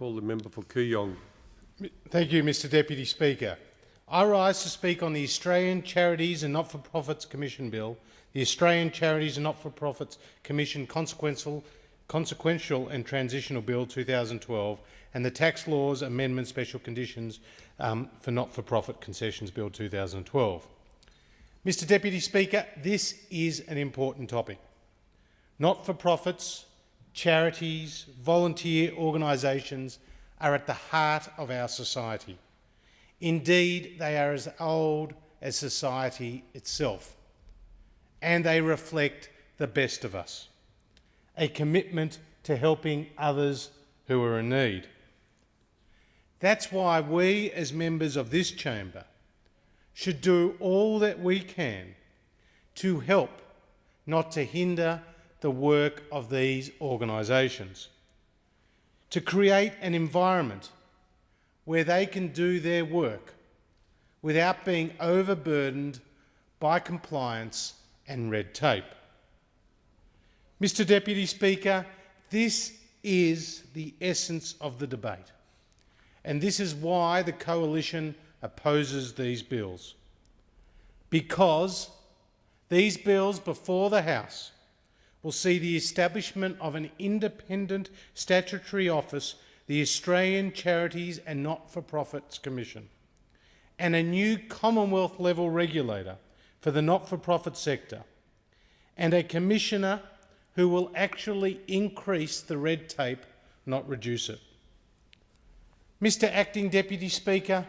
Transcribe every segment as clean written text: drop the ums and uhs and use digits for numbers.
call the member for Kooyong. Thank you, Mr Deputy Speaker. I rise to speak on the Australian Charities and Not-for-Profits Commission Bill, the Australian Charities and Not-for-Profits Commission Consequential and Transitional Bill 2012 and the Tax Laws Amendment Special Conditions for Not-for-Profit Concessions Bill 2012. Mr Deputy Speaker, this is an important topic. Not-for-profits, charities, volunteer organisations are at the heart of our society. Indeed, they are as old as society itself, and they reflect the best of us, a commitment to helping others who are in need. That's why we, as members of this chamber, should do all that we can to help, not to hinder, the work of these organisations, to create an environment where they can do their work without being overburdened by compliance and red tape. Mr Deputy Speaker, this is the essence of the debate, and this is why the Coalition opposes these bills. Because these bills before the House will see the establishment of an independent statutory office, the Australian Charities and Not-for-Profits Commission, and a new Commonwealth-level regulator for the not-for-profit sector, and a commissioner who will actually increase the red tape, not reduce it. Mr Acting Deputy Speaker,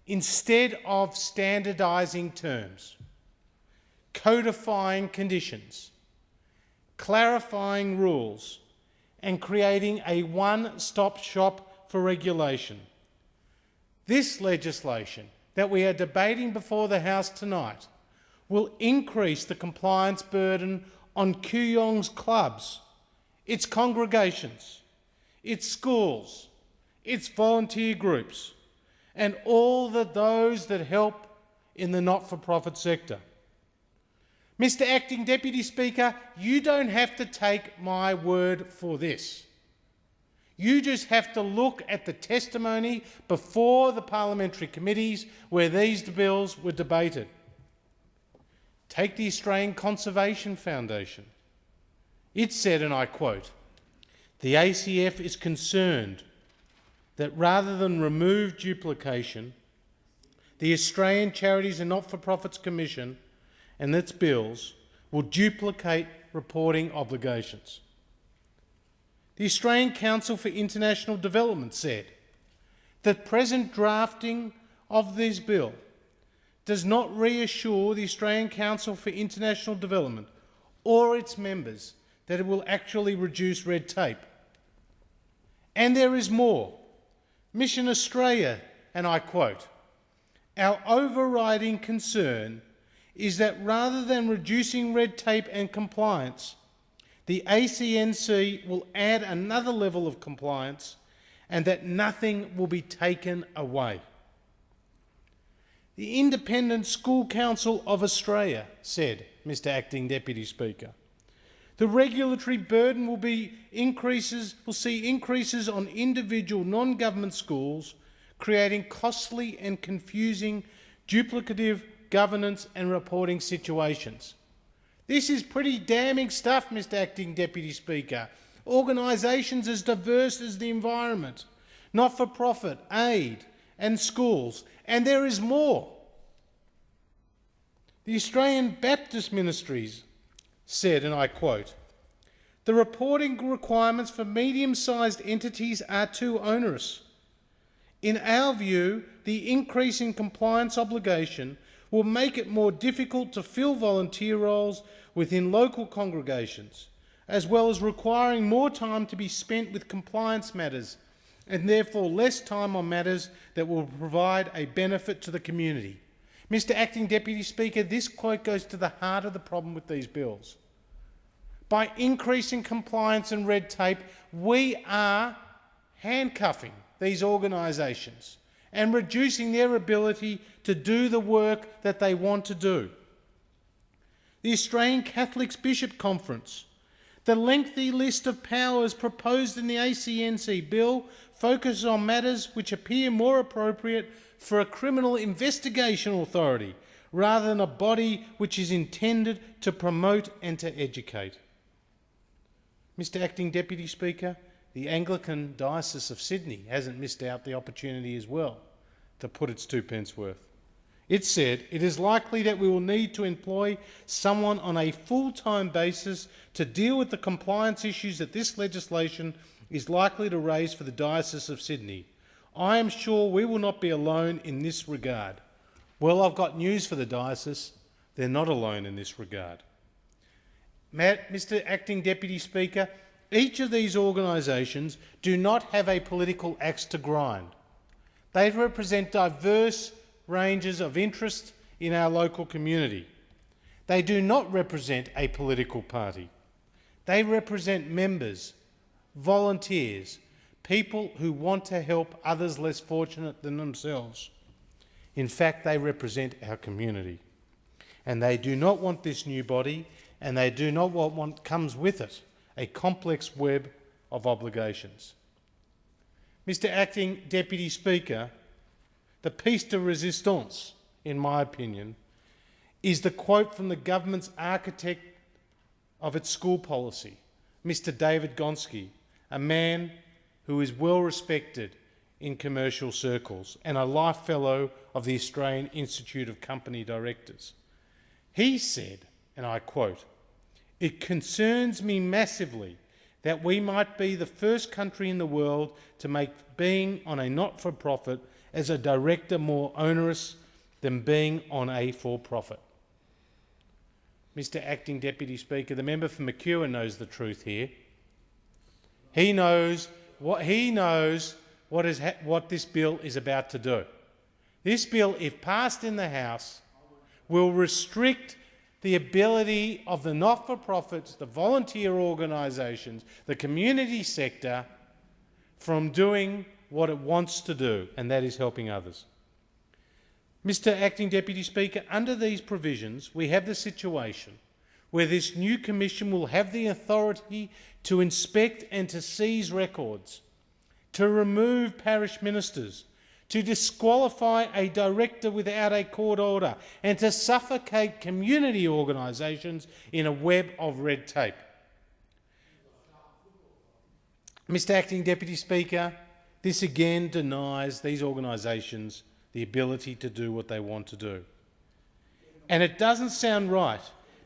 instead of standardising terms, codifying conditions, clarifying rules and creating a one-stop shop for regulation, this legislation that we are debating before the House tonight will increase the compliance burden on Kooyong's clubs, its congregations, its schools, its volunteer groups, and all those that help in the not-for-profit sector. Mr Acting Deputy Speaker, you don't have to take my word for this. You just have to look at the testimony before the parliamentary committees where these bills were debated. Take the Australian Conservation Foundation. It said, and I quote, "The ACF is concerned that rather than remove duplication, the Australian Charities and Not-for-Profits Commission and its bills will duplicate reporting obligations." The Australian Council for International Development said that present drafting of this bill does not reassure the Australian Council for International Development or its members that it will actually reduce red tape. And there is more. Mission Australia, and I quote, "Our overriding concern is that rather than reducing red tape and compliance, the ACNC will add another level of compliance and that nothing will be taken away." The Independent School Council of Australia said, Mr Acting Deputy Speaker, the regulatory burden will see increases on individual non-government schools, creating costly and confusing duplicative governance and reporting situations. This is pretty damning stuff, Mr Acting Deputy Speaker. Organisations as diverse as the environment, not-for-profit, aid and schools, and there is more. The Australian Baptist Ministries said, and I quote, "The reporting requirements for medium-sized entities are too onerous. In our view, the increase in compliance obligation will make it more difficult to fill volunteer roles within local congregations, as well as requiring more time to be spent with compliance matters and therefore less time on matters that will provide a benefit to the community." Mr Acting Deputy Speaker, this quote goes to the heart of the problem with these bills. By increasing compliance and red tape, we are handcuffing these organisations and reducing their ability to do the work that they want to do. The Australian Catholic Bishop Conference, The lengthy list of powers proposed in the ACNC bill focuses on matters which appear more appropriate for a criminal investigation authority rather than a body which is intended to promote and to educate. Mr. Acting Deputy Speaker, the Anglican Diocese of Sydney hasn't missed out the opportunity as well to put its 2 pence worth. It said, "It is likely that we will need to employ someone on a full-time basis to deal with the compliance issues that this legislation is likely to raise for the Diocese of Sydney. I am sure we will not be alone in this regard." Well, I've got news for the diocese. They're not alone in this regard. Mr. Acting Deputy Speaker, each of these organisations do not have a political axe to grind. They represent diverse ranges of interest in our local community. They do not represent a political party. They represent members, volunteers, people who want to help others less fortunate than themselves. In fact, they represent our community. And they do not want this new body, and they do not want what comes with it, a complex web of obligations. Mr. Acting Deputy Speaker, the piece de resistance, in my opinion, is the quote from the government's architect of its school policy, Mr. David Gonski, a man who is well respected in commercial circles and a life fellow of the Australian Institute of Company Directors. He said, and I quote, "It concerns me massively that we might be the first country in the world to make being on a not-for-profit as a director more onerous than being on a for-profit." Mr. Acting Deputy Speaker, the member for McEwen knows the truth here. He knows what this bill is about to do. This bill, if passed in the House, will restrict the ability of the not-for-profits, the volunteer organisations, the community sector from doing what it wants to do, and that is helping others. Mr. Acting Deputy Speaker, under these provisions, we have the situation where this new commission will have the authority to inspect and to seize records, to remove parish ministers, to disqualify a director without a court order, and to suffocate community organisations in a web of red tape. Mr. Acting Deputy Speaker, this again denies these organisations the ability to do what they want to do. And it doesn't sound right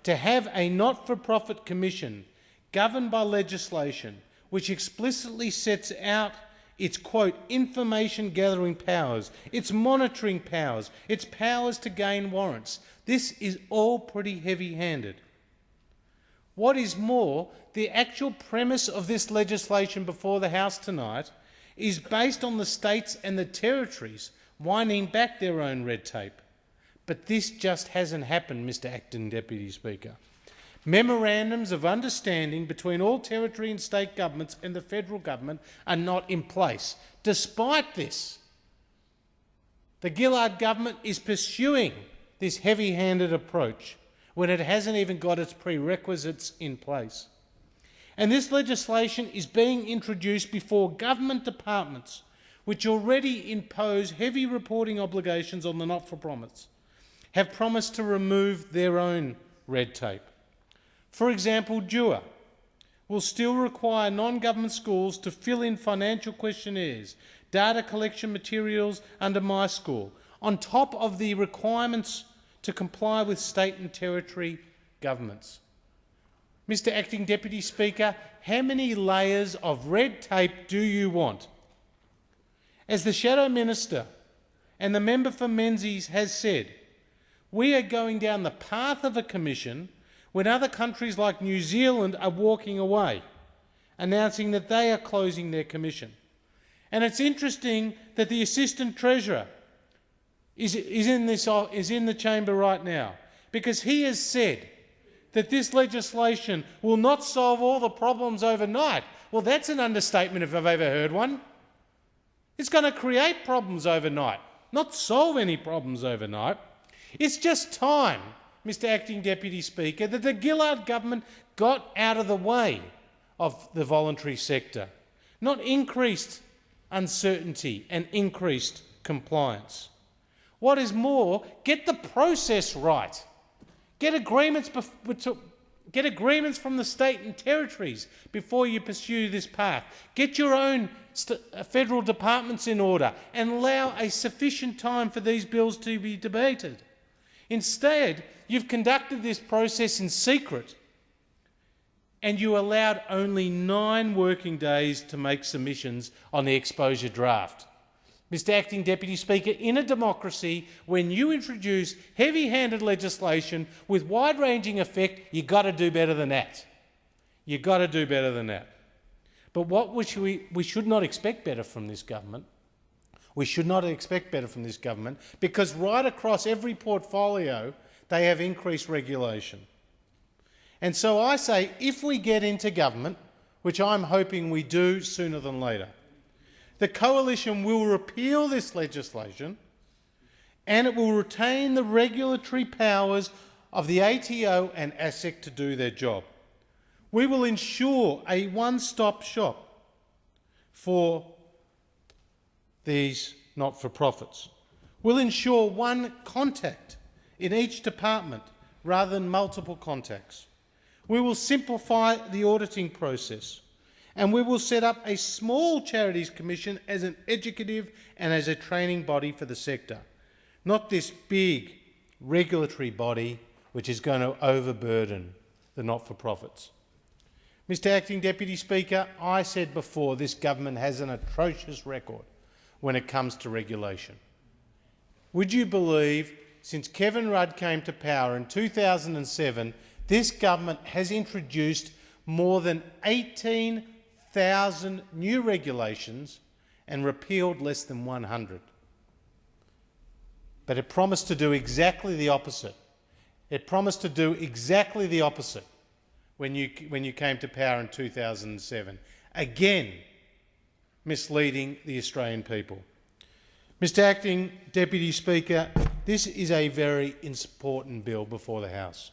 to have a not-for-profit commission governed by legislation which explicitly sets out its, quote, information gathering powers, its monitoring powers, its powers to gain warrants. This is all pretty heavy-handed. What is more, the actual premise of this legislation before the House tonight is based on the states and the territories winding back their own red tape. But this just hasn't happened, Mr. Acting Deputy Speaker. Memorandums of understanding between all territory and state governments and the federal government are not in place. Despite this, the Gillard government is pursuing this heavy-handed approach when it hasn't even got its prerequisites in place. And this legislation is being introduced before government departments which already impose heavy reporting obligations on the not-for-profits have promised to remove their own red tape. For example, DUA will still require non-government schools to fill in financial questionnaires, data collection materials under My School, on top of the requirements to comply with state and territory governments. Mr. Acting Deputy Speaker, how many layers of red tape do you want? As the Shadow Minister and the member for Menzies has said, we are going down the path of a commission when other countries like New Zealand are walking away, announcing that they are closing their commission. And it's interesting that the Assistant Treasurer is in the chamber right now, because he has said that this legislation will not solve all the problems overnight. Well, that's an understatement if I've ever heard one. It's going to create problems overnight, not solve any problems overnight. It's just time Mr Acting Deputy Speaker, that the Gillard government got out of the way of the voluntary sector, not increased uncertainty and increased compliance. What is more, get the process right. Get agreements from the state and territories before you pursue this path. Get your own federal departments in order and allow a sufficient time for these bills to be debated. Instead, you've conducted this process in secret and you allowed only 9 working days to make submissions on the exposure draft. Mr Acting Deputy Speaker, in a democracy, when you introduce heavy-handed legislation with wide-ranging effect, you've got to do better than that. You've got to do better than that. But we should not expect better from this government. We should not expect better from this government because right across every portfolio they have increased regulation. And so I say, if we get into government, which I'm hoping we do sooner than later, the coalition will repeal this legislation and it will retain the regulatory powers of the ATO and ASIC to do their job. We will ensure a one-stop shop for these not-for-profits. We'll ensure one contact in each department rather than multiple contacts. We will simplify the auditing process. And we will set up a small Charities Commission as an educative and as a training body for the sector, not this big regulatory body which is going to overburden the not-for-profits. Mr Acting Deputy Speaker, I said before this government has an atrocious record when it comes to regulation. Would you believe, since Kevin Rudd came to power in 2007, this government has introduced more than 18,000 new regulations and repealed less than 100. But it promised to do exactly the opposite. It promised to do exactly the opposite when you came to power in 2007. Again, misleading the Australian people. Mr Acting Deputy Speaker, this is a very important bill before the House.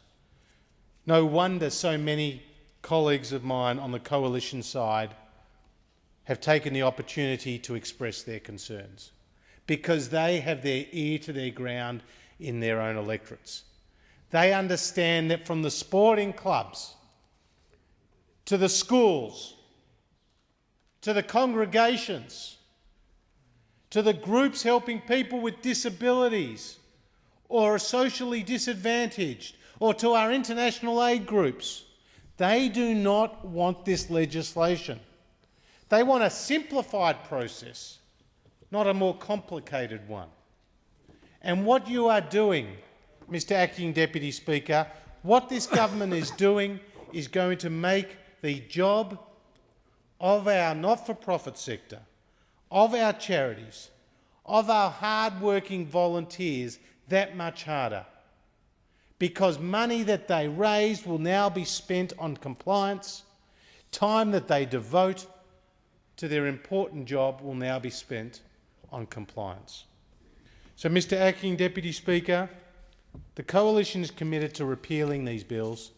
No wonder so many colleagues of mine on the coalition side have taken the opportunity to express their concerns because they have their ear to their ground in their own electorates. They understand that from the sporting clubs to the schools to the congregations to the groups helping people with disabilities or are socially disadvantaged or to our international aid groups, they do not want this legislation. They want a simplified process, not a more complicated one. And what you are doing, Mr Acting Deputy Speaker, what this government is doing is going to make the job of our not-for-profit sector, of our charities, of our hard-working volunteers that much harder, because money that they raised will now be spent on compliance, time that they devote to their important job will now be spent on compliance. So, Mr Acting Deputy Speaker, the Coalition is committed to repealing these bills.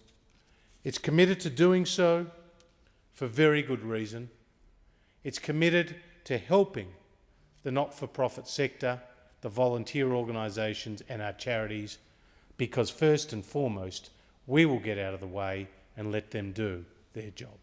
It's committed to doing so for very good reason. It's committed to helping the not-for-profit sector, the volunteer organisations and our charities, because first and foremost, we will get out of the way and let them do their job.